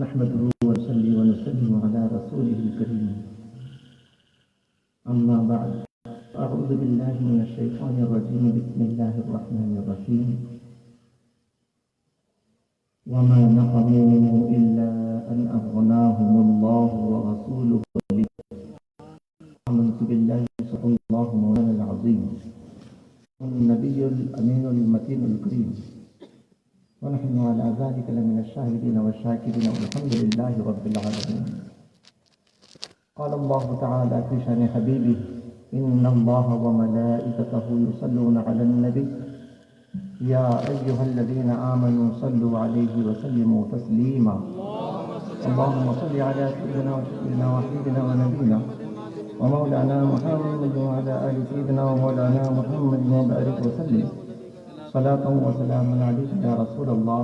نحمده ونصلي ونسلم على رسوله الكريم أما بعد أعوذ بالله من الشيطان الرجيم بسم الله الرحمن الرحيم وما نقموا إلا أن أغناهم الله ورسوله آمنت بالله صدق الله مولانا العظيم النبي الأمين المتين الكريم ونحن على ذلك لمن الشاهدين والشاكرين والحمد لله رب العالمين. قال الله تعالى في شأن حبيبه إن الله وملائكته يصلون على النبي يا أيها الذين آمنوا صلوا عليه وسلموا تسليما. اللهم صل على سيدنا وسيدنا وحبيبنا ونبينا ومولانا محمد وعلى آل سيدنا ومولانا محمد وبارك وسلم صلاة وسلام عليك يا رسول اللہ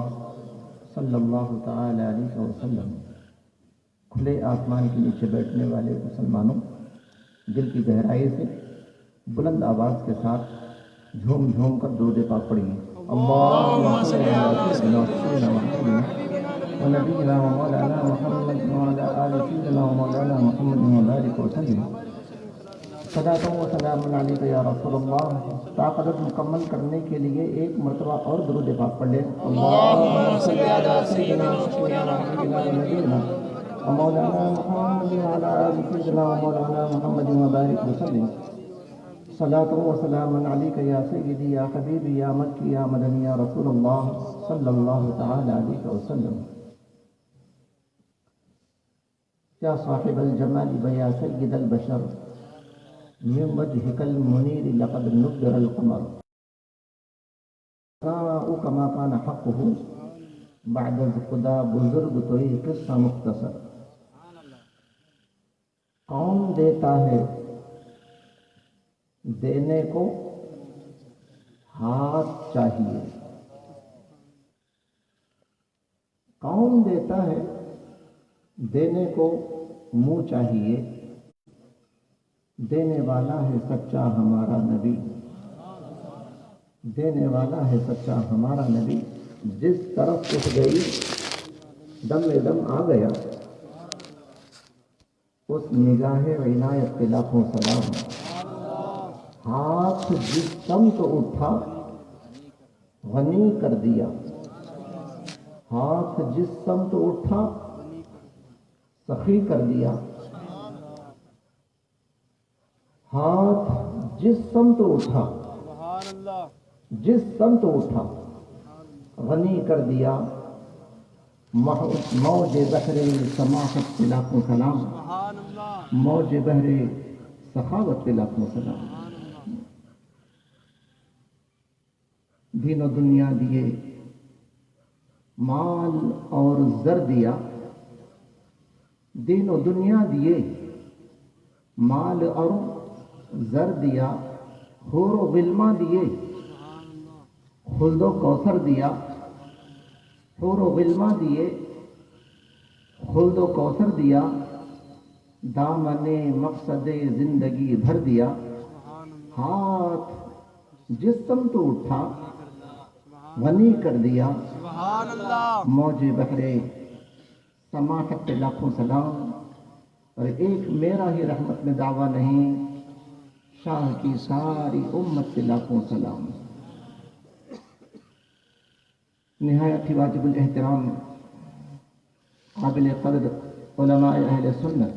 صلی اللہ تعالی علیہ وسلم. کھلے آسمان کے نیچے بیٹھنے والے مسلمانوں، دل کی گہرائی سے بلند آواز کے ساتھ جھوم جھوم کر درود پاک پڑھیے. اللہم صل علی سیدنا ونبینا ومولانا محمد وعلی آل سیدنا ومولانا محمد وبارک وسلم صلاۃ و سلام علیک یا رسول اللہ. طاقت مکمل کرنے کے لیے ایک مرتبہ اور درود پاک پڑھ لیں. اللہم صل علی سیدنا ونبینا ومولانا محمد وعلی آل سیدنا ومولانا محمد وبارک وسلم صلاۃ و سلام علیک یا سیدی یا حبیبی یا مکی یا مدنی یا رسول اللہ صلی اللہ تعالی علیہ وسلم. یا صاحب الجمال ویا سید البشر من وجهك المنير لقد نبر القمر كما كان حقه بعد خدا بزرگ تو یہ قصہ مختصر. کون دیتا ہے دینے کو ہاتھ چاہیے؟ کون دیتا ہے دینے کو منہ چاہیے؟ دینے والا ہے سچا ہمارا نبی، دینے والا ہے سچا ہمارا نبی. جس طرف اٹھ گئی دم دم آ گیا، اس نگاہ عنایت کے لاکھوں سلام. ہاتھ جس سمت اٹھا غنی کر دیا، ہاتھ جس سمت اٹھا سخی کر دیا. ہاتھ جس سمت اٹھا جس سمت اٹھا غنی کر دیا. موج بحر سماحت کے لاکھوں سلام، موج بحر سخاوت کے لاکھوں سلام. دین و دنیا دیے، مال اور زر دیا. دین و دنیا دیے، مال اور زر دیا. حور و غلما دیے، خلد و کوثر دیا. حور و غلما دیے، خلد و کوثر دیا. دامن مقصد زندگی بھر دیا. ہاتھ جس سمت اٹھا غنی کر دیا. موج بحر سماحت پہ لاکھوں سلام. اور ایک میرا ہی رحمت میں دعویٰ نہیں، شاہ کی ساری امت کے لاکھوں سلام. نہایت ہی واجب الاحترام قابل قدر علماء اہل سنت،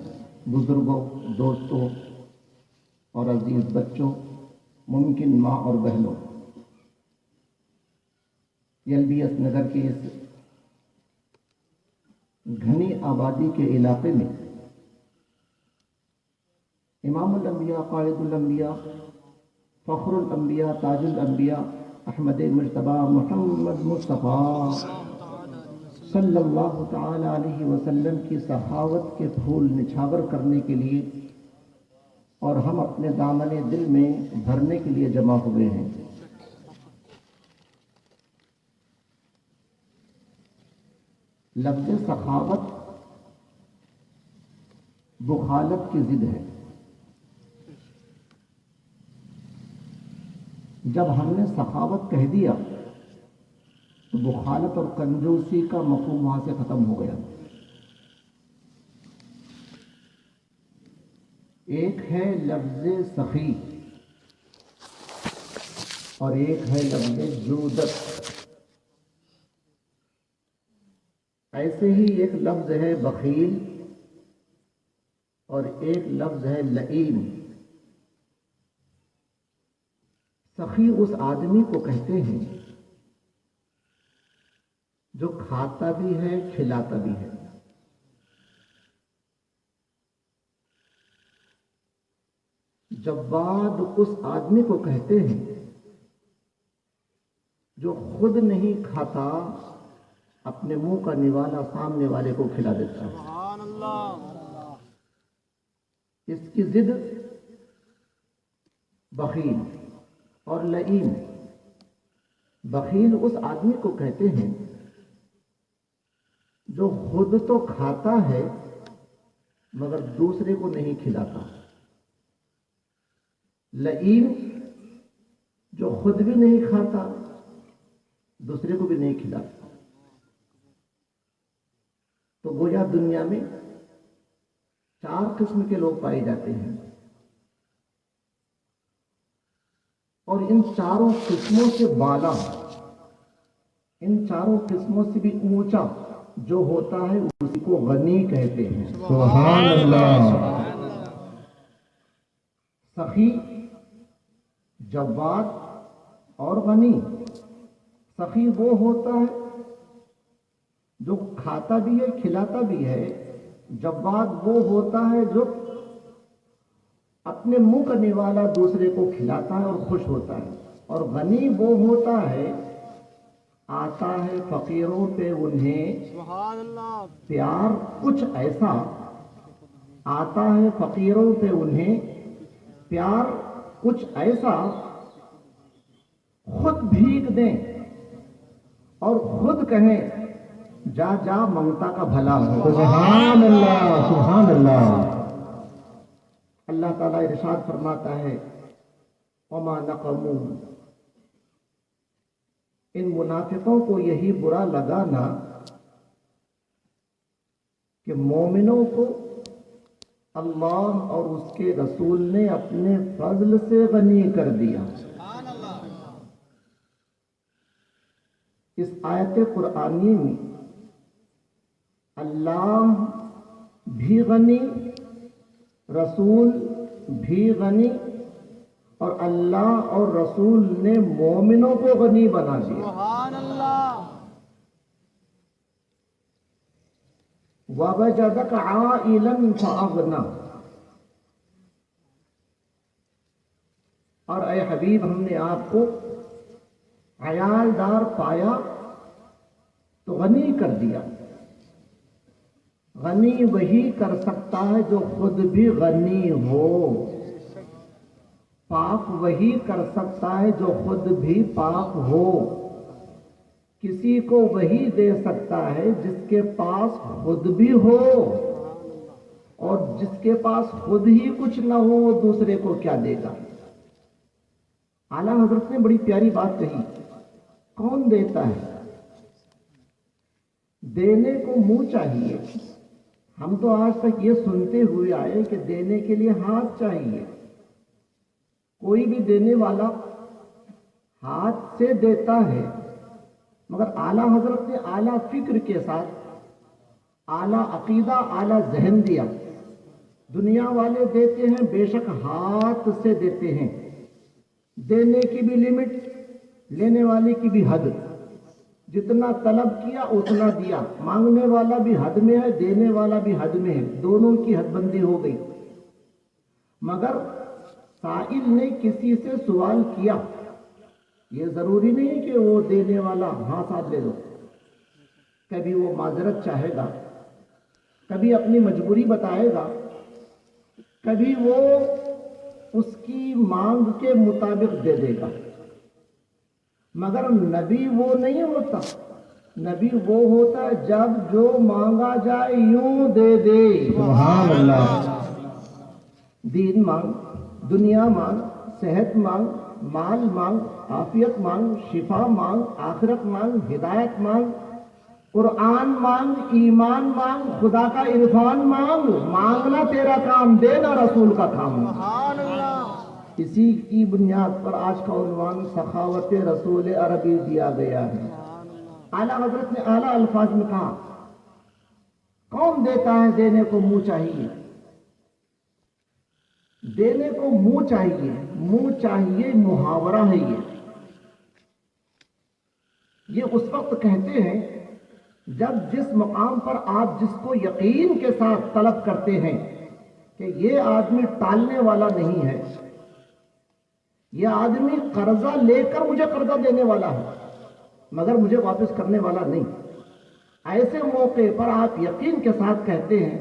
بزرگوں، دوستوں اور عزیز بچوں، ممکن ماں اور بہنوں، یلبیس نگر کے اس گھنی آبادی کے علاقے میں امام الانبیاء، قائد الانبیاء، فخر الانبیاء، تاج الانبیاء، احمد مجتبی محمد مصطفیٰ صلی اللہ تعالی علیہ وسلم کی سخاوت کے پھول نچھاور کرنے کے لیے اور ہم اپنے دامن دل میں بھرنے کے لیے جمع ہوئے ہیں. لفظ سخاوت بخالت کی ضد ہے. جب ہم نے سخاوت کہہ دیا تو بخالت اور کنجوسی کا مفہوم وہاں سے ختم ہو گیا. ایک ہے لفظ سخی اور ایک ہے لفظ جودت. ایسے ہی ایک لفظ ہے بخیل اور ایک لفظ ہے لئیم. سخی اس آدمی کو کہتے ہیں جو کھاتا بھی ہے کھلاتا بھی ہے. جواد اس آدمی کو کہتے ہیں جو خود نہیں کھاتا اپنے منہ کا نوالا سامنے والے کو کھلا دیتا ہے. سبحان اللہ. اس کی ضد بخیل اور لئیم. بخیل اس آدمی کو کہتے ہیں جو خود تو کھاتا ہے مگر دوسرے کو نہیں کھلاتا. لئیم جو خود بھی نہیں کھاتا دوسرے کو بھی نہیں کھلاتا. تو گویا دنیا میں 4 قسم کے لوگ پائے جاتے ہیں اور ان چاروں قسموں سے بالا، ان چاروں قسموں سے بھی اونچا جو ہوتا ہے اسی کو غنی کہتے ہیں. سبحان اللہ. سخی، جواد اور غنی. سخی وہ ہوتا ہے جو کھاتا بھی ہے کھلاتا بھی ہے. جواد وہ ہوتا ہے جو اپنے منہ کا نوالا دوسرے کو کھلاتا ہے اور خوش ہوتا ہے. اور غنی وہ ہوتا ہے آتا ہے فقیروں پہ انہیں سبحان اللہ. پیار کچھ ایسا آتا ہے فقیروں پہ انہیں پیار کچھ ایسا خود بھیک دیں اور خود کہیں جا جا منگتا کا بھلا ہو. سبحان اللہ. سبحان اللہ. اللہ تعالیٰ ارشاد فرماتا ہے وما نقموا. ان منافقوں کو یہی برا لگا نا کہ مومنوں کو اللہ اور اس کے رسول نے اپنے فضل سے غنی کر دیا. اس آیت قرآنی میں اللہ بھی غنی، رسول بھی غنی اور اللہ اور رسول نے مومنوں کو غنی بنا دیا. سبحان اللہ. وَوَجَدَكَ عَائِلًا فَأَغْنَى. اور اے حبیب ہم نے آپ کو عیالدار پایا تو غنی کر دیا. غنی وہی کر سکتا ہے جو خود بھی غنی ہو. پاک وہی کر سکتا ہے جو خود بھی پاک ہو. کسی کو وہی دے سکتا ہے جس کے پاس خود بھی ہو، اور جس کے پاس خود ہی کچھ نہ ہو وہ دوسرے کو کیا دے گا. اعلیٰ حضرت نے بڑی پیاری بات کہی. کون دیتا ہے؟ دینے کو منہ چاہیے. ہم تو آج تک یہ سنتے ہوئے آئے کہ دینے کے لیے ہاتھ چاہیے. کوئی بھی دینے والا ہاتھ سے دیتا ہے، مگر اعلیٰ حضرت نے اعلیٰ فکر کے ساتھ اعلیٰ عقیدہ اعلیٰ ذہن دیا. دنیا والے دیتے ہیں بے شک ہاتھ سے دیتے ہیں. دینے کی بھی لمٹ، لینے والے کی بھی حد. جتنا طلب کیا اتنا دیا. مانگنے والا بھی حد میں ہے، دینے والا بھی حد میں ہے. دونوں کی حد بندی ہو گئی. مگر سائل نے کسی سے سوال کیا، یہ ضروری نہیں کہ وہ دینے والا ہاں ساتھ دے دو. کبھی وہ معذرت چاہے گا، کبھی اپنی مجبوری بتائے گا، کبھی وہ اس کی مانگ کے مطابق دے دے گا. مگر نبی وہ نہیں ہوتا. نبی وہ ہوتا ہے جب جو مانگا جائے یوں دے دے. سبحان اللہ. دین مانگ، دنیا مانگ، صحت مانگ، مال مانگ، عافیت مانگ، شفا مانگ، آخرت مانگ، ہدایت مانگ، قرآن مانگ، ایمان مانگ، خدا کا عرفان مانگ. مانگنا تیرا کام، دینا رسول کا کام. سبحان اللہ. اسی کی بنیاد پر آج کا عنوان سخاوت رسول عربی دیا گیا ہے. اعلیٰ حضرت نے اعلیٰ الفاظ میں کہا کون دیتا ہے دینے کو منہ چاہیے. دینے کو منہ چاہیے، منہ چاہیے محاورہ ہے یہ اس وقت کہتے ہیں جب جس مقام پر آپ جس کو یقین کے ساتھ طلب کرتے ہیں کہ یہ آدمی ٹالنے والا نہیں ہے، یہ آدمی قرضہ لے کر مجھے قرضہ دینے والا ہے مگر مجھے واپس کرنے والا نہیں، ایسے موقع پر آپ یقین کے ساتھ کہتے ہیں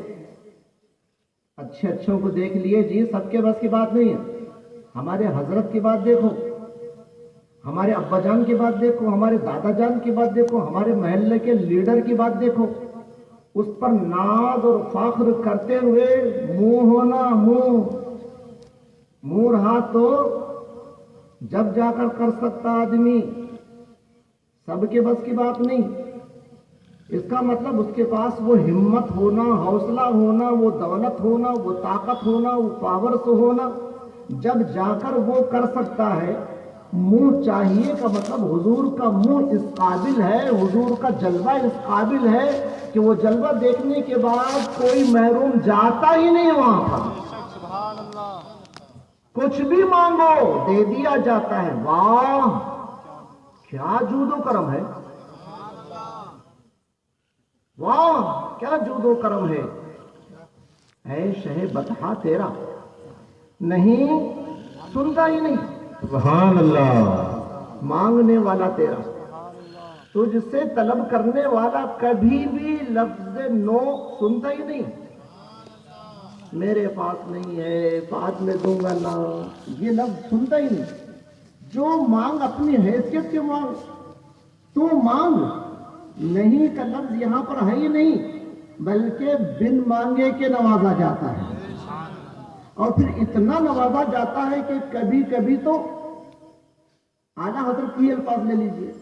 اچھے اچھوں کو دیکھ لیے جی، سب کے بس کی بات نہیں ہے. ہمارے حضرت کی بات دیکھو، ہمارے ابا جان کی بات دیکھو، ہمارے دادا جان کی بات دیکھو، ہمارے محلے کے لیڈر کی بات دیکھو. اس پر ناز اور فخر کرتے ہوئے منہ ہونا، منہ رہا تو جب جا کر سکتا آدمی، سب کے بس کی بات نہیں. اس کا مطلب اس کے پاس وہ ہمت ہونا، حوصلہ ہونا، وہ دولت ہونا، وہ طاقت ہونا، وہ پاورس ہونا، جب جا کر وہ کر سکتا ہے. منہ چاہیے کا مطلب حضور کا منہ اس قابل ہے، حضور کا جلوہ اس قابل ہے کہ وہ جلوہ دیکھنے کے بعد کوئی محروم جاتا ہی نہیں وہاں پر. سبحان اللہ. کچھ بھی مانگو دے دیا جاتا ہے. واہ کیا جود و کرم ہے، واہ کیا جود و کرم ہے. اے شہ بطحا تیرا نہیں سنتا ہی نہیں. سبحان اللہ. مانگنے والا تیرا، تجھ سے طلب کرنے والا کبھی بھی لفظ نو سنتا ہی نہیں. میرے پاس نہیں ہے، بعد میں دوں گا نا، یہ لفظ سنتا ہی نہیں. جو مانگ اپنی حیثیت کے مانگ، تو مانگ. نہیں کا لفظ یہاں پر ہے ہی نہیں، بلکہ بن مانگے کے نوازا جاتا ہے. اور پھر اتنا نوازا جاتا ہے کہ کبھی کبھی تو اعلیٰ حضرت کی الفاظ لے لیجئے،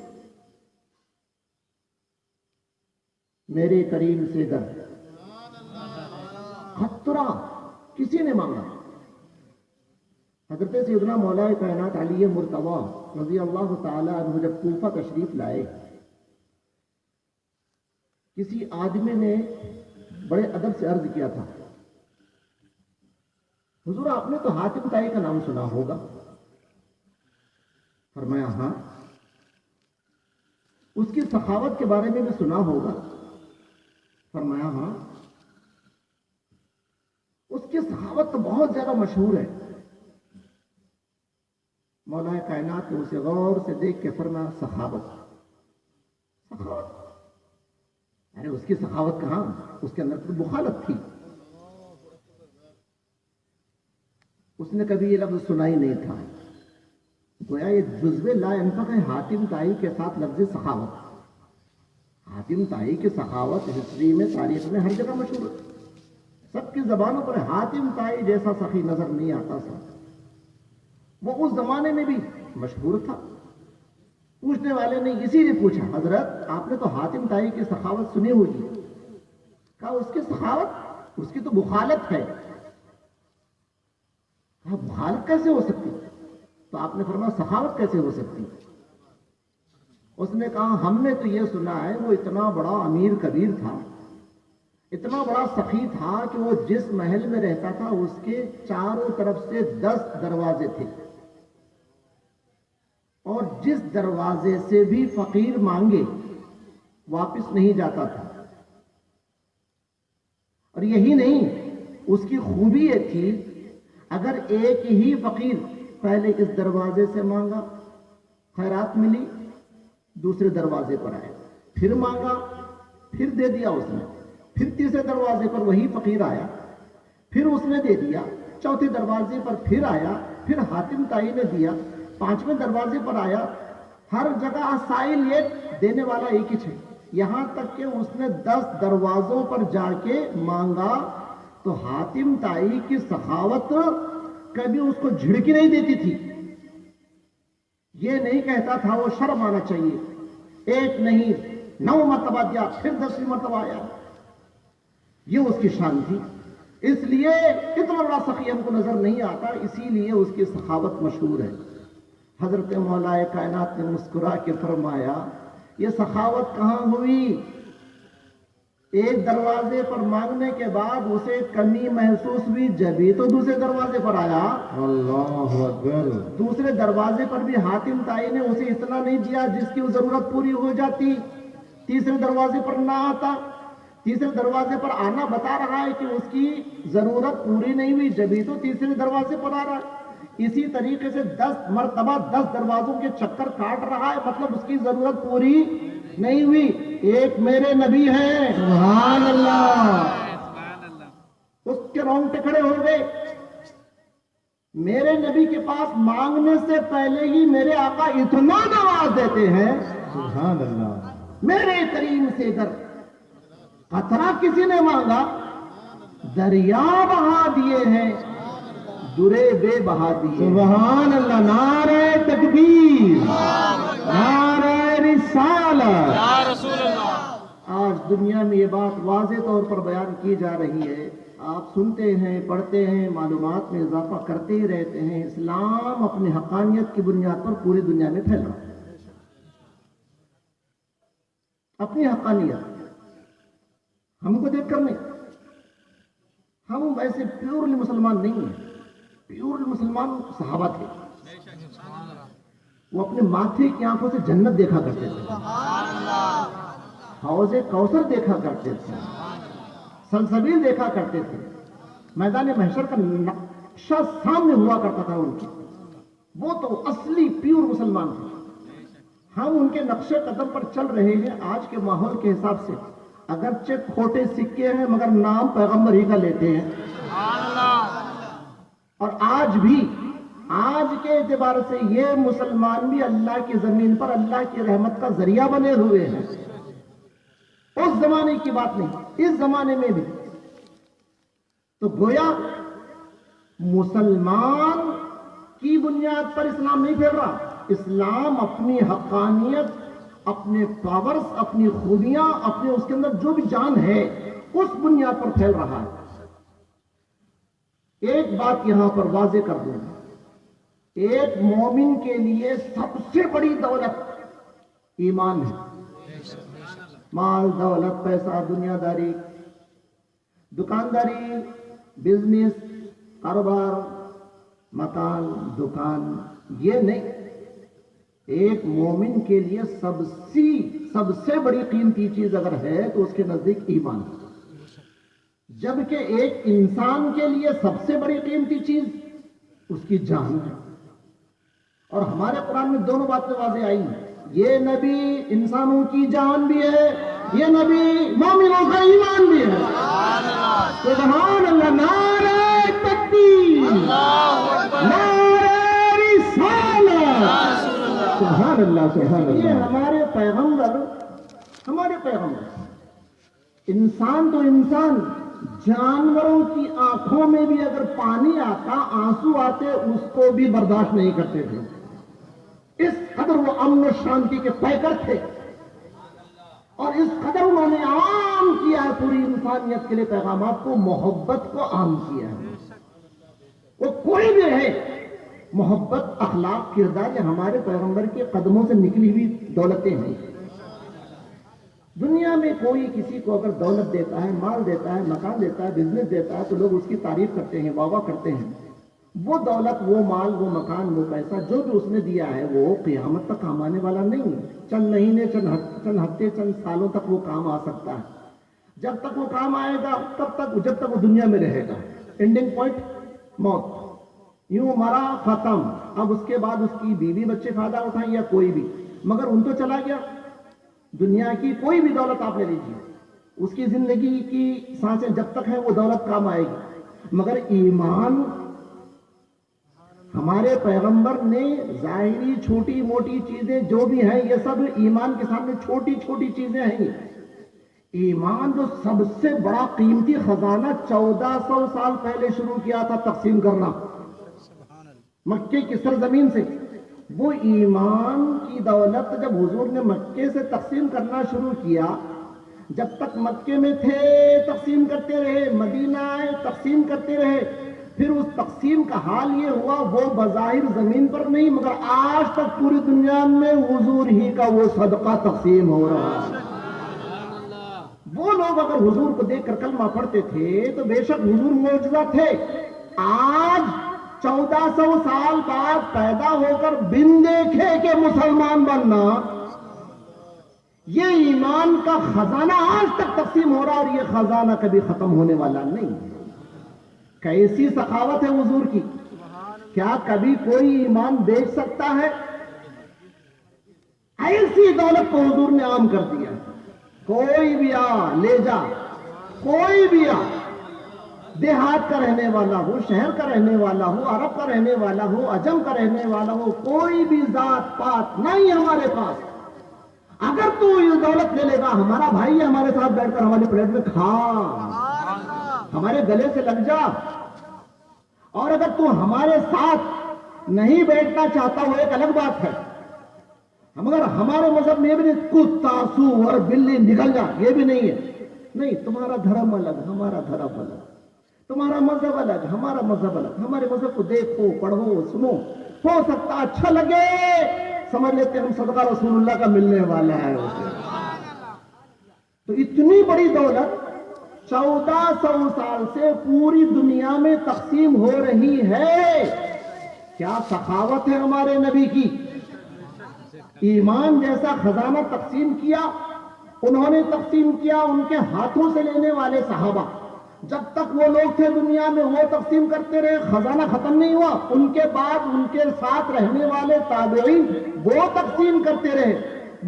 میرے کریم سے در خطرہ کسی نے مانگا. حضرت سیدنا مولا کائنات علی مرتضیٰ رضی اللہ تعالی عنہ جب کوفہ تشریف لائے، کسی آدمی نے بڑے ادب سے عرض کیا تھا حضور آپ نے تو حاتم طائی کا نام سنا ہوگا. فرمایا ہاں. اس کی سخاوت کے بارے میں بھی سنا ہوگا. فرمایا ہاں. اس کی سخاوت تو بہت زیادہ مشہور ہے. مولا کائنات نے اسے غور سے دیکھ کے فرمایا سخاوت. سخاوت ارے اس کی سخاوت کہاں، اس کے اندر تو بخالت تھی. اس نے کبھی یہ لفظ سنا ہی نہیں تھا. گویا یہ جزو لا ينفق ہے حاتم طائی کے ساتھ لفظ سخاوت. حاتم طائی کی سخاوت ہسٹری میں، تاریخ میں ہر جگہ مشہور ہے. سب کی زبانوں پر حاتم طائی جیسا سخی نظر نہیں آتا تھا. وہ اس زمانے میں بھی مشہور تھا. پوچھنے والے نے اسی لیے پوچھا حضرت آپ نے تو حاتم طائی کی سخاوت سنی ہوگی. کہا اس کی سخاوت، اس کی تو بخالت ہے. کہا بخالت کیسے ہو سکتی؟ تو آپ نے فرمایا سخاوت کیسے ہو سکتی؟ اس نے کہا ہم نے تو یہ سنا ہے وہ اتنا بڑا امیر کبیر تھا، اتنا بڑا سخی تھا کہ وہ جس محل میں رہتا تھا اس کے چاروں طرف سے 10 دروازے تھے، اور جس دروازے سے بھی فقیر مانگے واپس نہیں جاتا تھا. اور یہی نہیں، اس کی خوبی یہ تھی اگر ایک ہی فقیر پہلے اس دروازے سے مانگا، خیرات ملی، دوسرے دروازے پر آئے، پھر مانگا، پھر دے دیا اس نے، پھر تیسرے دروازے پر وہی فقیر آیا، پھر اس نے دے دیا، چوتھے دروازے پر پھر آیا، پھر حاتم طائی نے دیا، پانچویں دروازے پر آیا. ہر جگہ سائل ایک، دینے والا ایک ہی ہے. یہاں تک کہ اس نے 10 دروازوں پر جا کے مانگا تو حاتم طائی کی سخاوت کبھی اس کو جھڑکی نہیں دیتی تھی. یہ نہیں کہتا تھا وہ شرم آنا چاہیے. ایک نہیں 9 مرتبہ دیا, پھر 10ویں مرتبہ آیا. یہ اس کی شان تھی. اس لیے اتنا بڑا سخی ہم کو نظر نہیں آتا, اسی لیے اس کی سخاوت مشہور ہے. حضرت مولا کائنات نے مسکرا کے فرمایا یہ سخاوت کہاں ہوئی؟ ایک دروازے پر مانگنے کے بعد اسے کمی محسوس ہوئی, جبھی تو دوسرے دروازے پر آیا. اللہ اکبر. دوسرے دروازے پر بھی حاتم تائی نے اسے اتنا نہیں دیا جس کی وہ ضرورت پوری ہو جاتی. تیسرے دروازے پر نہ آتا. تیسرے دروازے پر آنا بتا رہا ہے کہ اس کی ضرورت پوری نہیں ہوئی, جبھی تو تیسرے دروازے پر آ رہا ہے. اسی طریقے سے 10 مرتبہ 10 دروازوں کے چکر کاٹ رہا ہے, مطلب اس کی ضرورت پوری نہیں ہوئی. ایک میرے نبی ہیں, سبحان اللہ. اس کے رونگٹے کھڑے ہو گئے. میرے نبی کے پاس مانگنے سے پہلے ہی میرے آقا اتنا نواز دیتے ہیں. سبحان اللہ. میرے کریم سے در قطرہ کسی نے مانگا, دریا بہا دیے ہیں, درے بے بہا دیے. سبحان اللہ. نعرہ تکبیر, نعرہ رسالت. یا رسول اللہ. آج دنیا میں یہ بات واضح طور پر بیان کی جا رہی ہے. آپ سنتے ہیں, پڑھتے ہیں, معلومات میں اضافہ کرتے ہی رہتے ہیں. اسلام اپنی حقانیت کی بنیاد پر پوری دنیا میں پھیل رہا ہے. اپنی حقانیت ہم کو دیکھ کر نہیں. ہم ویسے پیورلی مسلمان نہیں ہیں. پیورلی مسلمان صحابہ تھے. وہ اپنے ماتھے کی آنکھوں سے جنت دیکھا کرتے تھے, حوض کوثر دیکھا کرتے تھے, سلسبیل دیکھا کرتے تھے. میدان محشر کا نقشہ سامنے ہوا کرتا تھا ان کے. وہ تو اصلی پیور مسلمان تھے. ہم ان کے نقشے قدم پر چل رہے ہیں. آج کے ماحول کے حساب سے اگرچہ کھوٹے سکے ہیں مگر نام پیغمبر ہی کا لیتے ہیں. اور آج بھی, آج کے اعتبار سے یہ مسلمان بھی اللہ کی زمین پر اللہ کی رحمت کا ذریعہ بنے ہوئے ہیں. اس زمانے کی بات نہیں, اس زمانے میں بھی. تو گویا مسلمان کی بنیاد پر اسلام نہیں پھیل رہا. اسلام اپنی حقانیت, اپنے پاورز, اپنی خوبیاں, اپنے اس کے اندر جو بھی جان ہے اس بنیاد پر پھیل رہا ہے. ایک بات یہاں پر واضح کر دوں, ایک مومن کے لیے سب سے بڑی دولت ایمان ہے. مال, دولت, پیسہ, دنیا داری, دکانداری, بزنس, کاروبار, مکان, دکان, یہ نہیں. ایک مومن کے لیے سب سے بڑی قیمتی چیز اگر ہے تو اس کے نزدیک ایمان ہے. جبکہ ایک انسان کے لیے سب سے بڑی قیمتی چیز اس کی جان ہے. اور ہمارے قرآن میں دونوں باتیں واضح آئی ہیں. یہ نبی انسانوں کی جان بھی ہے, یہ نبی مومنوں کا ایمان بھی ہے. سبحان اللہ. نعرہ تکبیر, نعرہ رسالت. سبحان اللہ. سبحان یہ اللہ. ہمارے پیغمبر, انسان تو انسان, جانوروں کی آنکھوں میں بھی اگر پانی آتا, آنسو آتے, اس کو بھی برداشت نہیں کرتے تھے. اس قدر وہ امن و شانتی کے پیکر تھے, اور اس قدر انہوں نے عام کیا ہے پوری انسانیت کے لیے پیغامات کو, محبت کو عام کیا ہے. وہ کوئی بھی ہے, محبت, اخلاق, کردار, یہ ہمارے پیغمبر کے قدموں سے نکلی ہوئی دولتیں ہیں. دنیا میں کوئی کسی کو اگر دولت دیتا ہے, مال دیتا ہے, مکان دیتا ہے, بزنس دیتا ہے, تو لوگ اس کی تعریف کرتے ہیں, واہ واہ کرتے ہیں. وہ دولت, وہ مال, وہ مکان, وہ پیسہ جو بھی اس نے دیا ہے وہ قیامت تک کام آنے والا نہیں. چند مہینے, چند ہفتے, چند سالوں تک وہ کام آ سکتا ہے. جب تک وہ کام آئے گا تب تک, جب تک وہ دنیا میں رہے گا. اینڈنگ پوائنٹ موت. یوں مرا, ختم. اب اس کے بعد اس کی بیوی بچے فائدہ اٹھائیں یا کوئی بھی, مگر ان تو چلا گیا. دنیا کی کوئی بھی دولت آپ لے لیجیے, اس کی زندگی کی سانسیں جب تک ہیں وہ دولت کام آئے گی. مگر ایمان, ہمارے پیغمبر نے ظاہری چھوٹی موٹی چیزیں جو بھی ہیں یہ سب ایمان کے سامنے چھوٹی چھوٹی چیزیں ہیں. ایمان جو سب سے بڑا قیمتی خزانہ 1400 سال پہلے شروع کیا تھا تقسیم کرنا, مکے کی سرزمین سے وہ ایمان کی دولت جب حضور نے مکے سے تقسیم کرنا شروع کیا، جب تک مکے میں تھے تقسیم کرتے رہے، مدینہ آئے تقسیم کرتے رہے، پھر اس تقسیم کا حال یہ ہوا وہ بظاہر زمین پر نہیں مگر آج تک پوری دنیا میں حضور ہی کا وہ صدقہ تقسیم ہو رہا ہے۔ وہ لوگ اگر حضور کو دیکھ کر کلمہ پڑھتے تھے تو بے شک حضور معجزہ تھے، آج 1400 سال بعد پیدا ہو کر بن دیکھے کہ مسلمان بننا، یہ ایمان کا خزانہ آج تک تقسیم ہو رہا اور یہ خزانہ کبھی ختم ہونے والا نہیں ہے۔ کیسی سخاوت ہے حضور کی، کیا کبھی کوئی ایمان بیچ سکتا ہے؟ ایسی دولت کو حضور نے عام کر دیا، کوئی بھی آ لے جا، کوئی بھی آ، دیہات کا رہنے والا ہو، شہر کا رہنے والا ہو، عرب کا رہنے والا ہو، عجم کا رہنے والا ہو، کوئی بھی ذات پات نہیں ہمارے پاس، اگر تو یہ دولت لے لے گا، ہمارا بھائی ہے، ہمارے ساتھ بیٹھ کر ہماری پلیٹ میں کھا، ہمارے گلے سے لگ جا، اور اگر تو ہمارے ساتھ نہیں بیٹھنا چاہتا وہ ایک الگ بات ہے، مگر ہمارے مذہب میں بھی نہیں کتا سور بلی نکل جا، یہ بھی نہیں ہے، نہیں، تمہارا دھرم الگ ہمارا دھرم الگ، تمہارا مذہب الگ ہمارا مذہب الگ، ہمارے مذہب کو دیکھو پڑھو سنو، ہو سکتا اچھا لگے، سمجھ لیتے ہم صدقہ رسول اللہ کا ملنے والا ہے اسے۔ تو اتنی بڑی دولت 1400 سال سے پوری دنیا میں تقسیم ہو رہی ہے، کیا سخاوت ہے ہمارے نبی کی۔ ایمان جیسا خزانہ تقسیم کیا، انہوں نے تقسیم کیا، ان کے ہاتھوں سے لینے والے صحابہ جب تک وہ لوگ تھے دنیا میں وہ تقسیم کرتے رہے، خزانہ ختم نہیں ہوا، ان کے بعد ان کے ساتھ رہنے والے تابعین وہ تقسیم کرتے رہے،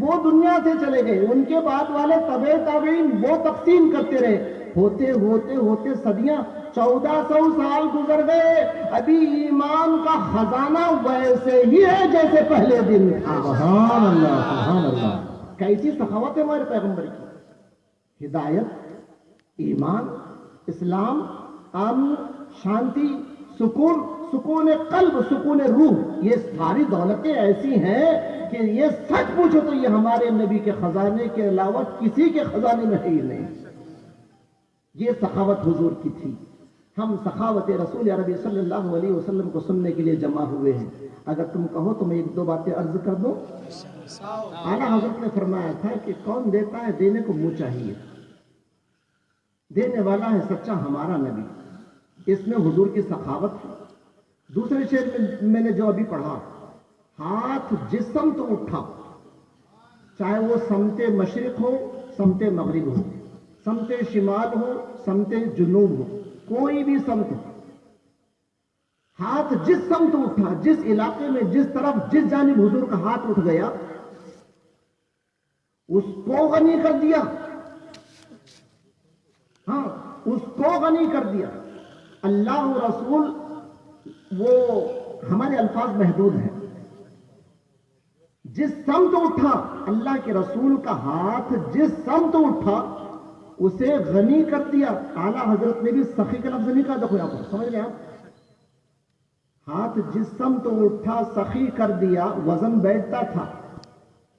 وہ دنیا سے چلے گئے، ان کے بعد والے تبع تابعین وہ تقسیم کرتے رہے، ہوتے ہوتے ہوتے صدیاں 1400 سال گزر گئے، ابھی ایمان کا خزانہ ویسے ہی ہے جیسے پہلے دن تھا۔ سبحان اللہ سبحان اللہ۔ کیسی سخاوت ہے ہمارے پیغمبر کی، ہدایت، ایمان، اسلام، امن، شانتی، سکون، سکون قلب، سکون روح، یہ ساری دولتیں ایسی ہیں کہ یہ سچ پوچھو تو یہ ہمارے نبی کے خزانے کے علاوہ کسی کے خزانے میں ہے ہی نہیں۔ یہ سخاوت حضور کی تھی۔ ہم سخاوت رسول عربی صلی اللہ علیہ وسلم کو سننے کے لیے جمع ہوئے ہیں، اگر تم کہو تو میں ایک دو باتیں عرض کر دوں۔ اعلیٰ حضرت نے فرمایا تھا کہ کون دیتا ہے دینے کو منہ چاہیے، دینے والا ہے سچا ہمارا نبی، اس میں حضور کی سخاوت ہے۔ دوسرے شعر میں نے جو ابھی پڑھا، ہاتھ جس سمت اٹھا، چاہے وہ سمت مشرق ہو سمت مغرب ہو، سمت شمال ہو سمت جنوب ہو، کوئی بھی سمت ہو، ہاتھ جس سمت اٹھا، جس علاقے میں جس طرف جس جانب حضور کا ہاتھ اٹھ گیا اس کو غنی کر دیا، ہاں اس کو غنی کر دیا۔ اللہ و رسول، وہ ہمارے الفاظ محدود ہیں، جس سمت اٹھا اللہ کے رسول کا ہاتھ جس سمت اٹھا اسے غنی کر دیا۔ اعلیٰ حضرت نے بھی سخی کا لفظ نہیں کہا، دیکھو یہاں پر سمجھ لیں آپ، ہاتھ جس سمت اٹھا سخی کر دیا، وزن بیٹھتا تھا،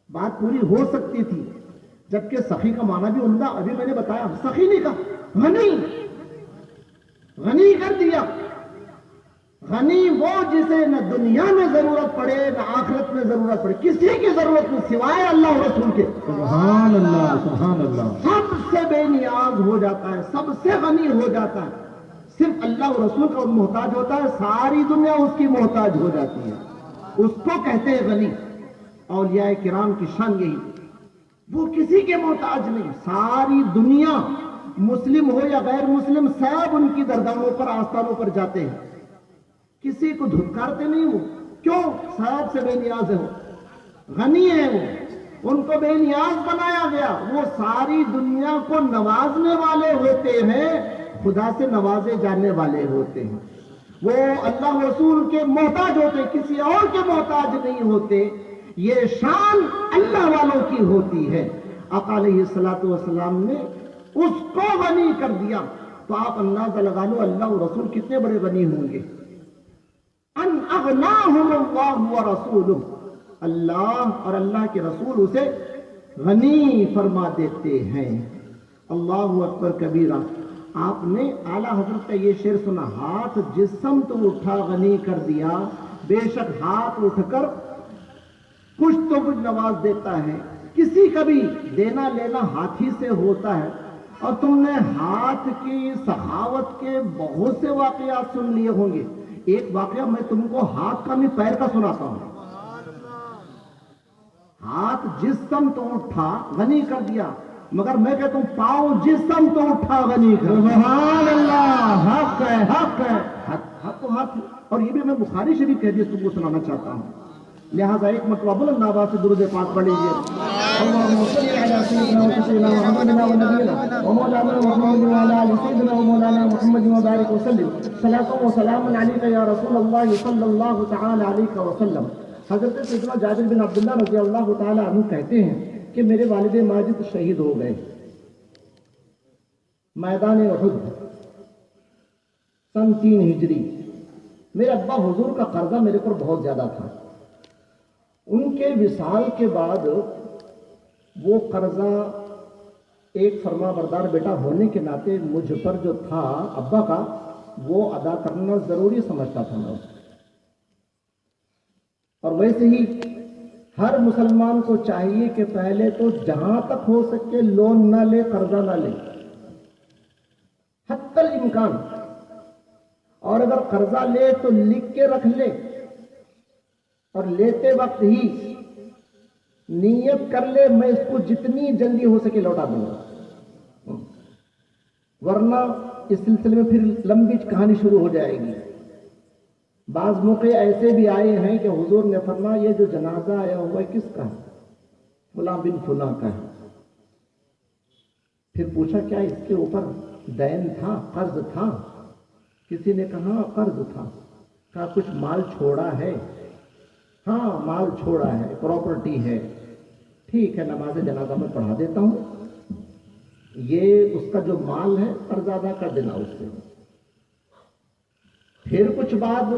بات پوری ہو سکتی تھی، جبکہ سخی کا معنی بھی عمدہ ابھی میں نے بتایا، سخی نہیں کہا، غنی، غنی کر دیا۔ غنی وہ جسے نہ دنیا میں ضرورت پڑے نہ آخرت میں ضرورت پڑے، کسی کی ضرورت نہیں سوائے اللہ و رسول کے، سبحان اللہ سبحان اللہ۔ سب سے بے نیاز ہو جاتا ہے، سب سے غنی ہو جاتا ہے، صرف اللہ و رسول کا محتاج ہوتا ہے، ساری دنیا اس کی محتاج ہو جاتی ہے، اس کو کہتے ہیں غنی۔ اولیاء کرام کی شان یہی، وہ کسی کے محتاج نہیں، ساری دنیا مسلم ہو یا غیر مسلم سب ان کی دردانوں پر آستانوں پر جاتے ہیں، کسی کو دھتکارتے نہیں، وہ کیوں؟ سب سے بے نیاز ہے، وہ غنی ہے، وہ ان کو بے نیاز بنایا گیا، وہ ساری دنیا کو نوازنے والے ہوتے ہیں، خدا سے نوازے جانے والے ہوتے ہیں، وہ اللہ رسول کے محتاج ہوتے ہیں، کسی اور کے محتاج نہیں ہوتے، یہ شان اللہ والوں کی ہوتی ہے۔ آقا علیہ الصلوۃ والسلام نے اس کو غنی کر دیا، تو آپ اندازہ لگا لو اللہ و رسول کتنے بڑے غنی ہوں گے۔ ان اغناہم اللہ ورسولہ، اللہ اور اللہ کے رسول اسے غنی فرما دیتے ہیں۔ اللہ اکبر کبیرہ۔ آپ نے اعلیٰ حضرت کا یہ شعر سنا، ہاتھ جس سمت اٹھا غنی کر دیا، بے شک ہاتھ اٹھ کر کچھ تو کچھ نواز دیتا ہے۔ کسی کا بھی دینا لینا ہاتھ ہی سے ہوتا ہے، اور تم نے ہاتھ کی سخاوت کے بہت سے واقعات سن لیے ہوں گے۔ ایک واقعہ میں تم کو ہاتھ کا نہیں پیر کا سناتا ہوں۔ ہاتھ جس سمت اٹھا غنی کر دیا، مگر میں کہتا ہوں پاؤں جس سمت اٹھا غنی کر دیا۔ سبحان اللہ، حق ہے، حق ہے۔ ہاتھ تو ہاتھ، اور یہ بھی میں بخاری شریف کے حدیث تم کو سنانا چاہتا ہوں، لہذا ایک مرتبہ بلند آواز سے درود پاک پڑھ لیجیے۔ اللهم صل على سيدنا وسيدنا محمد ونبينا ومولانا محمد وعلى ال سيدنا ومولانا محمد وبارك وسلم صلاة وسلام عليك يا رسول الله صلى الله تعالى عليه وسلم۔ حضرت سیدنا جابر بن عبداللہ رضی اللہ تعالی عنہ کہتے ہیں کہ میرے والد ماجد شہید ہو گئے میدان احد سن 3 ہجری۔ میرے ابا حضور کا قرضہ میرے پر بہت زیادہ تھا۔ ان کے وصال کے بعد وہ قرضہ ایک فرما بردار بیٹا ہونے کے ناطے مجھ پر جو تھا ابا کا، وہ ادا کرنا ضروری سمجھتا تھا میں۔ اور ویسے ہی ہر مسلمان کو چاہیے کہ پہلے تو جہاں تک ہو سکے لون نہ لے، قرضہ نہ لے حتی الامکان، اور اگر قرضہ لے تو لکھ کے رکھ لے، اور لیتے وقت ہی نیت کر لے میں اس کو جتنی جلدی ہو سکے لوٹا دوں گا، ورنہ اس سلسلے میں پھر لمبی کہانی شروع ہو جائے گی۔ بعض موقع ایسے بھی آئے ہیں کہ حضور نے فرمایا یہ جو جنازہ آیا ہوا ہے کس کا ہے؟ فلاں بن فلاں کا ہے۔ پھر پوچھا کیا اس کے اوپر دین تھا، قرض تھا؟ کسی نے کہا قرض تھا۔ کہا کچھ مال چھوڑا ہے؟ ہاں مال چھوڑا ہے، پراپرٹی ہے۔ ٹھیک ہے، نماز جنازہ میں پڑھا دیتا ہوں، یہ اس کا جو مال ہے قرض ادا کر دینا اس سے۔ پھر کچھ بعد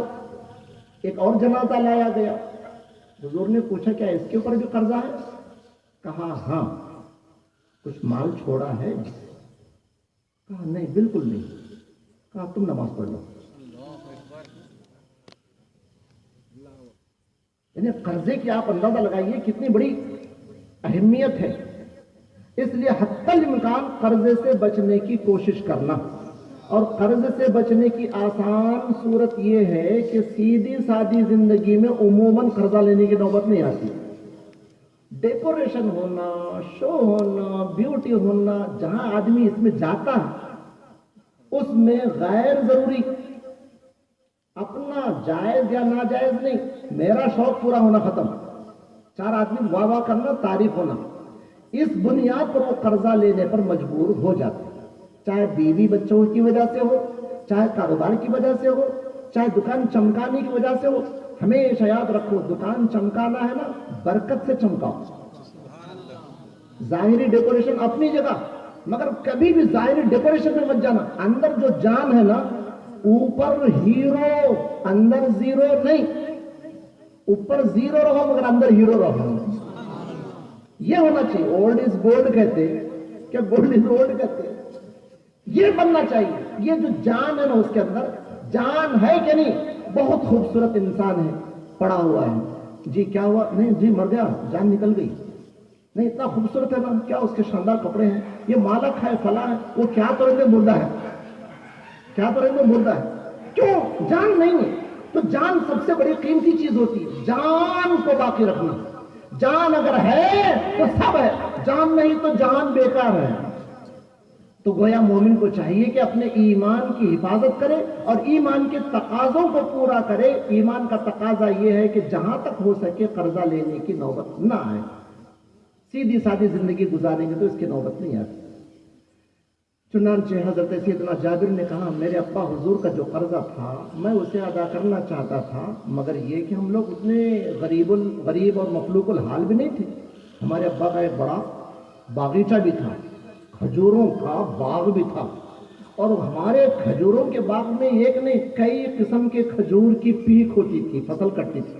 ایک اور جنازہ لایا گیا، حضور نے پوچھا کیا اس کے اوپر بھی قرضہ ہے؟ کہا ہاں۔ کچھ مال چھوڑا ہے؟ کہا نہیں بالکل نہیں۔ کہا تم نماز پڑھ لو۔ یعنی قرضے کی آپ اندازہ لگائیے کتنی بڑی اہمیت ہے۔ اس لیے حتی الامکان قرضے سے بچنے کی کوشش کرنا، اور قرض سے بچنے کی آسان صورت یہ ہے کہ سیدھی سادی زندگی میں عموماً قرضہ لینے کی نوبت نہیں آتی۔ ڈیکوریشن ہونا، شو ہونا، بیوٹی ہونا، جہاں آدمی اس میں جاتا ہے اس میں غیر ضروری اپنا جائز یا ناجائز نہیں، میرا شوق پورا ہونا ختم، 4 آدمی واہ واہ کرنا، تعریف ہونا، اس بنیاد پر وہ قرضہ لینے پر مجبور ہو جاتے ہیں، چاہے بیوی بچوں کی وجہ سے ہو، چاہے کاروبار کی وجہ سے ہو، چاہے دکان چمکانے کی وجہ سے ہو۔ ہمیشہ یاد رکھو دکان چمکانا ہے نا، برکت سے چمکاؤ۔ ظاہری ڈیکوریشن اپنی جگہ، مگر کبھی بھی ظاہری ڈیکوریشن میں مت جانا۔ اندر جو جان ہے نا، اوپر ہیرو اندر زیرو نہیں، اوپر زیرو رہو مگر اندر ہیرو رہو، یہ ہونا چاہیے۔ اولڈ از گولڈ کہتے، کیا گولڈ از اولڈ کہتے، یہ بننا چاہیے۔ یہ جو جان ہے نا اس کے اندر جان ہے کہ نہیں؟ بہت خوبصورت انسان ہے، پڑا ہوا ہے، جی کیا ہوا؟ نہیں جی مر گیا، جان نکل گئی۔ نہیں اتنا خوبصورت ہے نا، کیا اس کے شاندار کپڑے ہیں، یہ مالک ہے، فلاں ہے، وہ کیا تو رہتے مردہ ہے، کیا تو رہتے مردہ ہے، کیوں؟ جان نہیں ہے۔ تو جان سب سے بڑی قیمتی چیز ہوتی ہے، جان کو باقی رکھنا۔ جان اگر ہے تو سب ہے، جان نہیں تو جان بیکار ہے۔ تو گویا مومن کو چاہیے کہ اپنے ایمان کی حفاظت کرے اور ایمان کے تقاضوں کو پورا کرے۔ ایمان کا تقاضا یہ ہے کہ جہاں تک ہو سکے قرضہ لینے کی نوبت نہ آئے، سیدھی سادی زندگی گزاریں گے تو اس کی نوبت نہیں آتی۔ چنانچہ حضرت سیدنا جابر نے کہا میرے ابا حضور کا جو قرضہ تھا میں اسے ادا کرنا چاہتا تھا، مگر یہ کہ ہم لوگ اتنے غریب اور مخلوق الحال بھی نہیں تھے۔ ہمارے ابا کا ایک بڑا باغیچہ بھی تھا، کھجوروں کا باغ بھی تھا، اور ہمارے کھجوروں کے باغ میں ایک نہیں کئی قسم کے کھجور کی پیک ہوتی تھی، فصل کٹتی تھی۔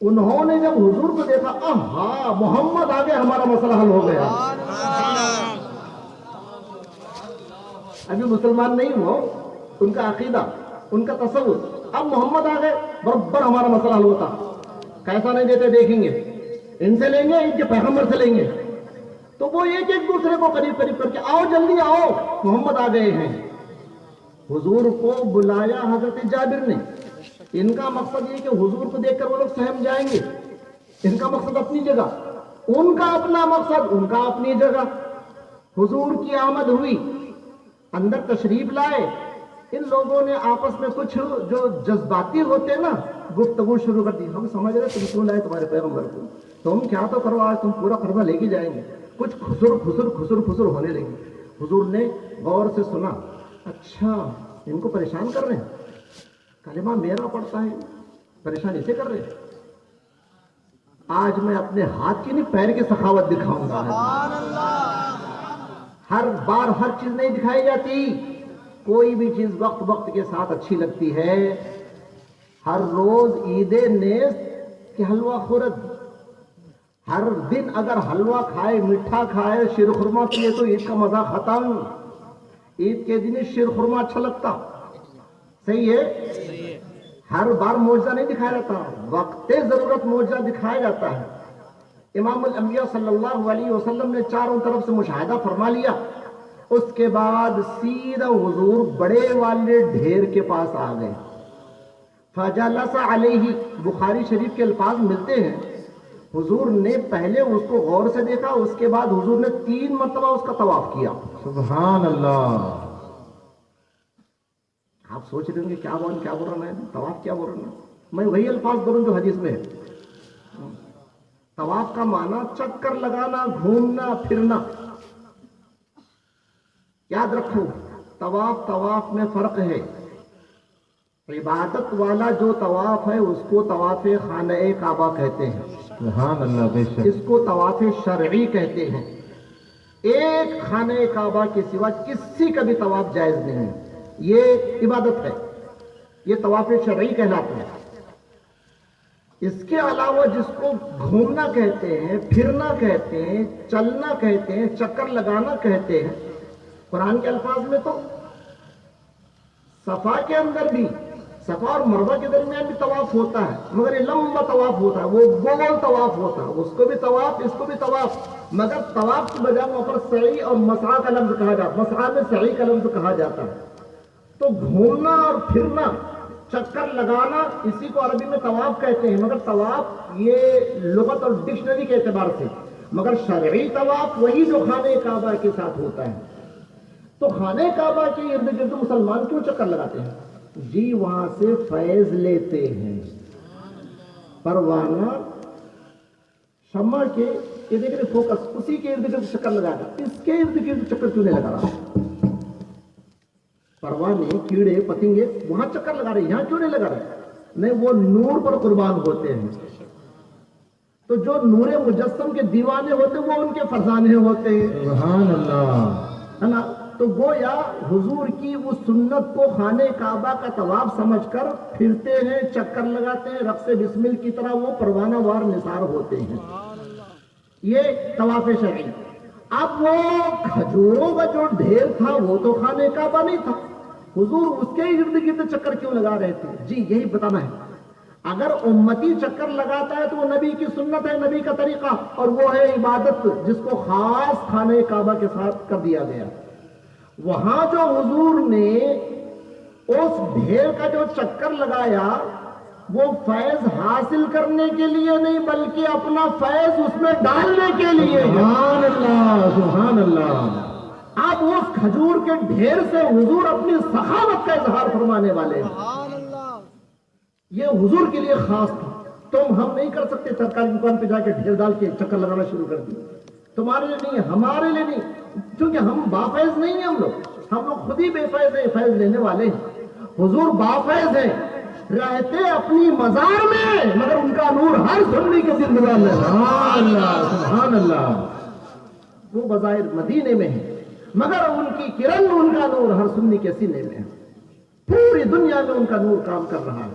انہوں نے جب حضور کو دیکھا ہاں محمد آ گئے, ہمارا مسئلہ حل ہو گیا. ابھی مسلمان نہیں وہ, ان کا عقیدہ, ان کا تصور, اب محمد آ گئے برابر ہمارا مسئلہ حل ہوتا. کیسا نہیں دیتے دیکھیں گے, ان سے لیں گے, ان کے پیغمبر سے لیں گے. تو وہ ایک ایک دوسرے کو قریب قریب کر کے آؤ جلدی آؤ محمد آ گئے ہیں. حضور کو بلایا حضرت جابر نے. ان کا مقصد یہ کہ حضور کو دیکھ کر وہ لوگ سہم جائیں گے. ان کا مقصد اپنی جگہ, ان کا اپنا مقصد, ان کا اپنی جگہ. حضور کی آمد ہوئی, اندر تشریف لائے. ان لوگوں نے آپس میں کچھ جو جذباتی ہوتے نا گفتگو شروع کر دی. ہم سمجھ رہے تم کیوں لائے تمہارے پیغمبر کو, تم کیا تو کرو, آج تم پورا قربہ لے کے جائیں گے. کچھ خسر ہونے لگی. حضور نے غور سے سنا, اچھا ان کو پریشان کر رہے ہیں, کلمہ میرا پڑتا ہے, پریشان اسے کر رہے ہیں. آج میں اپنے ہاتھ کی نہیں پیر کی سخاوت دکھاؤں گا. ہر بار ہر چیز نہیں دکھائی جاتی, کوئی بھی چیز وقت وقت کے ساتھ اچھی لگتی ہے. ہر روز عید نیز کہ حلوہ خورد, ہر دن اگر حلوہ کھائے, میٹھا کھائے, شیر خورما پیے تو عید کا مزہ ختم. عید کے دن شیر خورما اچھا لگتا, صحیح ہے. ہر بار معجزہ نہیں دکھایا جاتا, وقت ضرورت معجزہ دکھایا جاتا ہے. امام الانبیاء صلی اللہ علیہ وسلم نے چاروں طرف سے مشاہدہ فرما لیا. اس کے بعد سیدھا حضور بڑے والے ڈھیر کے پاس آ گئے. فجلس علیہ, بخاری شریف کے الفاظ ملتے ہیں. حضور نے پہلے اس کو غور سے دیکھا, اس کے بعد حضور نے 3 مرتبہ اس کا طواف کیا. سبحان اللہ. آپ سوچ رہے ہوں گے کیا بول رہا ہے, طواف کیا بول رہا ہے. میں وہی الفاظ بولوں جو حدیث میں ہے. طواف کا معنی چکر لگانا, گھومنا پھرنا. یاد رکھو, طواف میں فرق ہے. عبادت والا جو طواف ہے اس کو طواف خانہ کعبہ کہتے ہیں. سبحان اللہ. بے شک. اس کو طواف شرعی کہتے ہیں. ایک خانہ کعبہ کے سوا کسی کا بھی طواف جائز نہیں ہے. یہ عبادت ہے, یہ طواف شرعی کہلاتا ہے. اس کے علاوہ جس کو گھومنا کہتے ہیں, پھرنا کہتے ہیں, چلنا کہتے ہیں, چکر لگانا کہتے ہیں. قرآن کے الفاظ میں تو صفا کے اندر بھی, صفا اور مروہ کے درمیان بھی طواف ہوتا ہے, مگر یہ لمبا طواف ہوتا ہے, وہ گول طواف ہوتا ہے. اس کو بھی طواف, اس کو بھی طواف, مگر طواف کی بجائے وہاں پر سعی اور مسعی کا لفظ کہا جاتا ہے. مسعی میں سعی کا لفظ کہا جاتا ہے. تو گھومنا اور پھرنا, چکر لگانا, اسی کو عربی میں طواف کہتے ہیں. مگر طواف یہ لغت اور ڈکشنری کے اعتبار سے, مگر شرعی طواف وہی جو خانہ کعبہ کے ساتھ ہوتا ہے. تو خانہ کعبہ کے ارد گرد مسلمان کیوں چکر لگاتے ہیں؟ جی وہاں سے فیض لیتے ہیں. پروانہ شمع کے یہ دیکھ رہے فوکس, اسی کے ارد گرد چکر لگایا تھا, اس کے ارد گرد چکر کیوں نہیں لگا رہا؟ پروانے, کیڑے, پتنگے وہاں چکر لگا رہے, یہاں کیوں نہیں لگا رہے؟ نہیں, وہ نور پر قربان ہوتے ہیں. تو جو نور مجسم کے دیوانے ہوتے ہیں وہ ان کے فرزانے ہوتے ہیں. سبحان اللہ. ہے نا. تو گویا حضور کی اس سنت کو خانہ کعبہ کا طواف سمجھ کر پھرتے ہیں, چکر لگاتے ہیں, رقص بسمل کی طرح وہ پروانہ وار نثار ہوتے ہیں. یہ طواف شرعی. اب وہ کھجوروں کا جو ڈھیر تھا وہ تو خانہ کعبہ نہیں تھا, حضور اس کے ارد گرد چکر کیوں لگا رہے تھے؟ جی یہی بتانا ہے. اگر امتی چکر لگاتا ہے تو وہ نبی کی سنت ہے, نبی کا طریقہ, اور وہ ہے عبادت جس کو خاص خانہ کعبہ کے ساتھ کر دیا گیا. وہاں جو حضور نے اس ڈھیر کا جو چکر لگایا وہ فیض حاصل کرنے کے لیے نہیں بلکہ اپنا فیض اس میں ڈالنے کے لیے. سبحان اللہ. سبحان اللہ. آپ اس کھجور کے ڈھیر سے حضور اپنی سخاوت کا اظہار فرمانے والے ہیں. یہ حضور کے لیے خاص تھا. ہم نہیں کر سکتے سرکاری دکان پہ جا کے ڈھیر ڈال کے چکر لگانا شروع کر دی. تمہارے لیے نہیں, ہمارے لیے نہیں, کیونکہ ہم بافیض نہیں ہیں. ہم لوگ خود ہی بے فیض ہیں, فیض لینے والے ہیں. حضور بافیض ہیں, رہتے اپنی مزار میں, مگر ان کا نور ہر سنی کے زندگان میں. سبحان اللہ. سبحان اللہ. وہ بظاہر مدینے میں ہے مگر ان کی کرن, ان کا نور ہر سنی کے سینے میں ہے. پوری دنیا میں ان کا نور کام کر رہا ہے.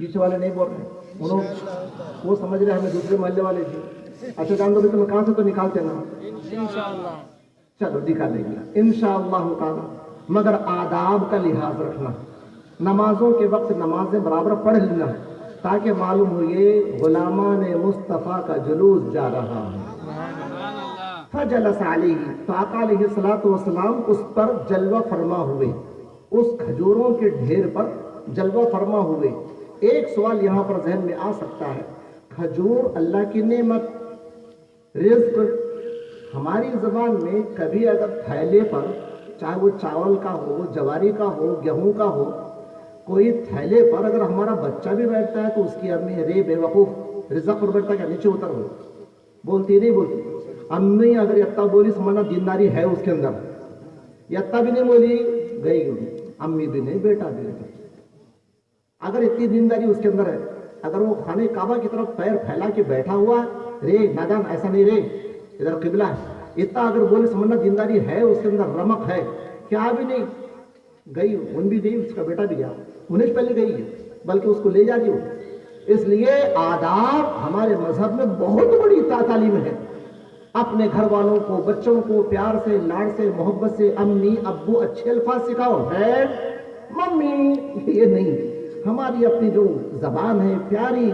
پیچھے والے نہیں بول رہے, وہ سمجھ رہے ہمیں دوسرے محلے والے تھے. اچھا جان دو بھی تمہیں کہاں سے تو نکالتے نا, چلو نکالیں گے انشاءاللہ تعالی. مگر آداب کا لحاظ رکھنا, نمازوں کے وقت نمازیں برابر پڑھ لینا تاکہ معلوم ہو یہ غلامان مصطفیٰ کا جلوس جا رہا ہے. فجلس علیہ, تو آقا علیہ الصلوۃ والسلام اس پر جلوہ فرما ہوئے, اس کھجوروں کے ڈھیر پر جلوہ فرما ہوئے. ایک سوال یہاں پر ذہن میں آ سکتا ہے, کھجور اللہ کی نعمت, رزق. ہماری زبان میں کبھی اگر تھیلے پر, چاہے وہ چاول کا ہو, جواری کا ہو, گیہوں کا ہو, کوئی تھیلے پر اگر ہمارا بچہ بھی بیٹھتا ہے تو اس کی امی رے بے وقوف رزق پر بیٹھتا ہے, کیا نیچے اتر ہو, بولتی نہیں بولتی. امی اگر یتا بولی سمجھنا دینداری ہے اس کے اندر, یتا بھی نہیں بولی گئی ہوگی, امی بھی نہیں بیٹا بھی نہیں. اگر اتنی دینداری اس کے اندر ہے, اگر وہ خانے کعبہ کی طرف پیر پھیلا کے بیٹھا ہوا رے نادان ایسا نہیں رے ادھر قبلہ ہے, اتنا اگر بولے سمجھنا دینداری ہے اس کے اندر, رمق ہے, کیا بھی نہیں گئی, ان بھی نہیں, اس کا بیٹا بھی گیا, انہیں پہلے گئی ہے بلکہ اس کو لے جا رہی ہو. اس لیے آداب ہمارے مذہب میں بہت بڑی تعلیم ہے. اپنے گھر والوں کو, بچوں کو پیار سے, لاڑ سے, محبت سے امی ابو اچھے الفاظ سکھاؤ, ڈیڈ ممی, یہ نہیں. ہماری اپنی جو زبان ہے پیاری,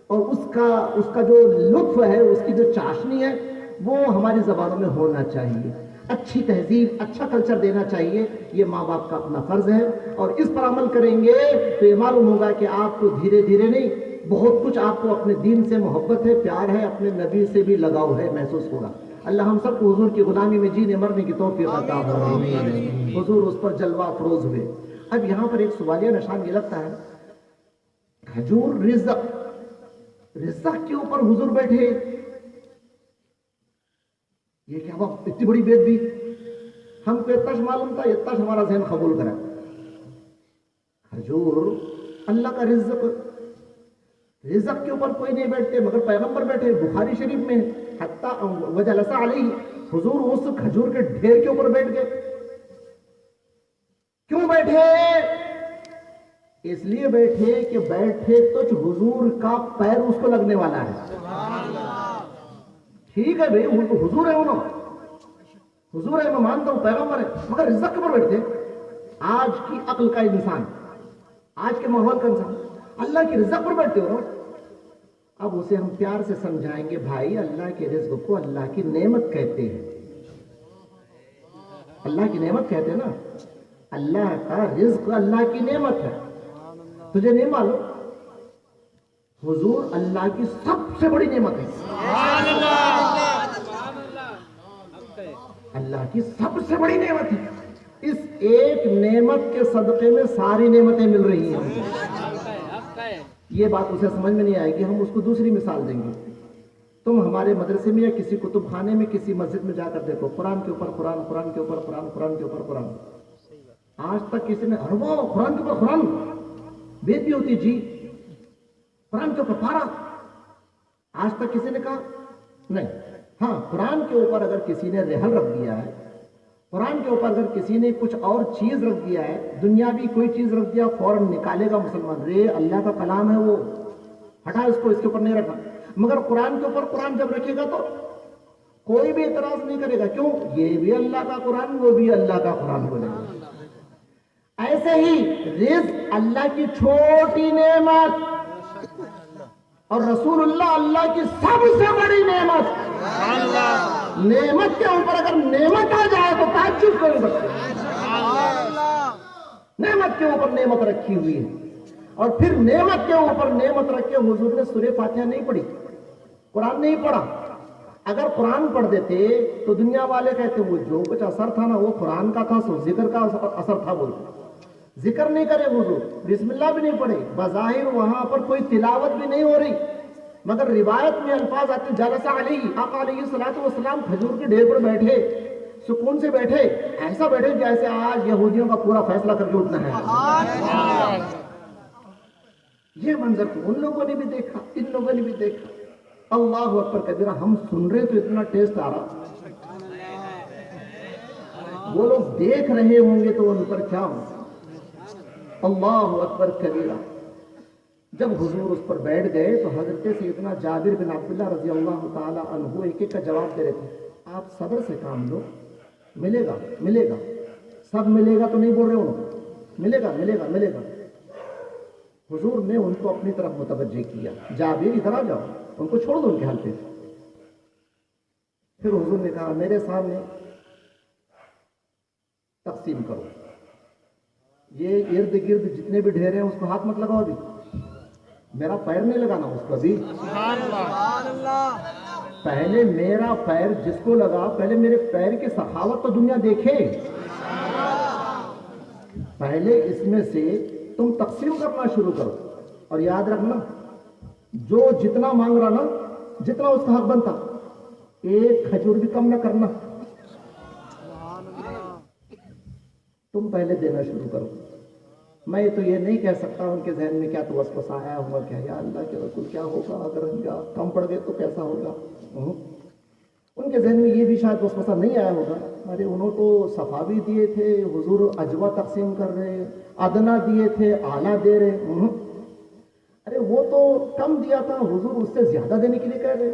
اور اس کا جو لطف ہے, اس کی جو چاشنی ہے, وہ ہماری زبانوں میں ہونا چاہیے. اچھی تہذیب, اچھا کلچر دینا چاہیے, یہ ماں باپ کا اپنا فرض ہے. اور اس پر عمل کریں گے تو یہ معلوم ہوگا کہ آپ کو دھیرے دھیرے نہیں, بہت کچھ آپ کو اپنے دین سے محبت ہے, پیار ہے, اپنے نبی سے بھی لگاؤ ہے, محسوس ہوگا. اللہ ہم سب کو حضور کی غلامی میں جینے مرنے کی توفیق عطا فرمائے. حضور اس پر جلوہ افروز ہوئے. اب یہاں پر ایک سوالیہ نشان یہ لگتا ہے, کھجور رزق, رزق کے اوپر حضور بیٹھے, یہ کیا بات, اتنی بڑی بے ادبی. ہم کو اتنا معلوم تھا, اتنا ہمارا ذہن قبول کرا. کھجور اللہ کا رزق, رزق کے اوپر کوئی نہیں بیٹھتے مگر پیغمبر بیٹھے. بخاری شریف میں حتیٰ وجلس علیہ, حضور اس کھجور کے ڈھیر کے اوپر بیٹھ گئے. کیوں بیٹھے؟ اس لیے بیٹھے کہ بیٹھے تو حضور کا پیر اس کو لگنے والا ہے. ٹھیک ہے بھائی, حضور ہے, انہوں حضور ہے, میں مانتا ہوں پیغمبر ہے, مگر رزق کے اوپر بیٹھتے. آج کی عقل کا انسان, آج کے ماحول کا انسان اللہ کی رزق پر بیٹھتے ہو. اب اسے ہم پیار سے سمجھائیں گے, بھائی اللہ کے رزق کو اللہ کی نعمت کہتے ہیں, اللہ کی نعمت کہتے ہیں نا. اللہ کا رزق اللہ کی نعمت ہے. تجھے نہیں معلوم, حضور اللہ کی سب سے بڑی نعمت ہے. اللہ کی سب سے بڑی نعمت ہے. اس ایک نعمت کے صدقے میں ساری نعمتیں مل رہی ہیں. یہ بات اسے سمجھ میں نہیں آئے گی, ہم اس کو دوسری مثال دیں گے. تم ہمارے مدرسے میں یا کسی کتب خانے میں کسی مسجد میں جا کر دیکھو, قرآن کے اوپر قرآن, قرآن کے اوپر قرآن, قرآن کے اوپر قرآن. آج تک کسی نے اربوں قرآن کے اوپر قرآن بیت بھی ہوتی جی, قرآن کے اوپر پارا, آج تک کسی نے کہا نہیں. ہاں, قرآن کے اوپر اگر کسی نے رحل رکھ دیا ہے, قرآن کے اوپر اگر کسی نے کچھ اور چیز رکھ دیا ہے, دنیاوی کوئی چیز رکھ دیا, فوراً نکالے گا مسلمان, رے اللہ کا کلام ہے وہ, ہٹا اس کو, اس کے اوپر نہیں رکھا. مگر قرآن کے اوپر قرآن جب رکھے گا تو کوئی بھی اعتراض نہیں کرے گا. کیوں؟ یہ بھی اللہ کا قرآن, وہ بھی اللہ کا قرآن بولے گا. ایسے ہی رزق اللہ کی چھوٹی نعمت, اور رسول اللہ اللہ کی سب سے بڑی نعمت. نعمت کے اوپر اگر نعمت آ جائے تو تعجب کر سکتے. نعمت کے اوپر نعمت رکھی ہوئی ہے, اور پھر نعمت کے اوپر نعمت رکھ کے حضور نے سورہ فاتحہ نہیں پڑھی, قرآن نہیں پڑھا. اگر قرآن پڑھ دیتے تو دنیا والے کہتے وہ جو کچھ اثر تھا نا وہ قرآن کا تھا, سو ذکر کا اثر تھا. بولتے ذکر نہیں کرے حضور, بسم اللہ بھی نہیں پڑھے, بظاہر وہاں پر کوئی تلاوت بھی نہیں ہو رہی, مگر روایت میں الفاظ آتے جلس علیہ, آقا علیہ الصلوۃ والسلام کھجور کے ڈھیر پر بیٹھے, سکون سے بیٹھے, ایسا بیٹھے جیسے آج یہودیوں کا پورا فیصلہ کر کے اٹھنا ہے. یہ منظر تو ان لوگوں نے بھی دیکھا, ان لوگوں نے بھی دیکھا. اللہ اکبر کبیرہ. ہم سن رہے تو اتنا ٹیسٹ آ رہا, وہ لوگ دیکھ رہے ہوں گے تو ان پر کیا ہو. اللہ اکبر کبیرہ. جب حضور اس پر بیٹھ گئے تو حضرت سیدنا جابر بن عبداللہ رضی اللہ تعالی عنہ ایک ایک کا جواب دے رہے تھے. آپ صبر سے کام لو, ملے گا ملے گا, سب ملے گا تو نہیں بول رہے ہوں, ملے گا ملے گا ملے گا. حضور نے ان کو اپنی طرف متوجہ کیا, جابر ادھر آ جاؤ, ان کو چھوڑ دو ان کے حال پہ. پھر حضور نے کہا میرے سامنے تقسیم کرو, یہ ارد گرد جتنے بھی ڈھیر ہیں اس کو ہاتھ مت لگاؤ, ابھی میرا پیر نہیں لگانا اس کو, ابھی پہلے میرا پیر جس کو لگا, پہلے میرے پیر کی سخاوت تو دنیا دیکھے, پہلے اس میں سے تم تقسیم کرنا شروع کرو. اور یاد رکھنا, جو جتنا مانگ رہا نا, جتنا اس کا حق بنتا, ایک کھجور بھی کم نہ کرنا, تم پہلے دینا شروع کرو. میں تو یہ نہیں کہہ سکتا ان کے ذہن میں کیا تو وسوسہ آیا ہوگا, کیا یا اللہ کے رسول کیا ہوگا اگر ان کا کم پڑ گئے تو کیسا ہوگا. ان کے ذہن میں یہ بھی شاید وسوسہ نہیں آیا ہوگا, ارے انہوں تو صفا بھی دیے تھے, حضور اجوا تقسیم کر رہے, ادنا دیے تھے, اعلیٰ دے رہے, ارے وہ تو کم دیا تھا, حضور اس سے زیادہ دینے کے لیے کہہ رہے,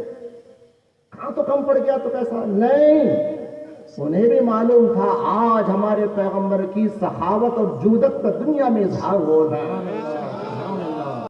کہاں تو کم پڑ گیا تو کیسا. نہیں, انہیں بھی معلوم تھا آج ہمارے پیغمبر کی سخاوت اور جودت کا دنیا میں اظہار ہو رہا ہے.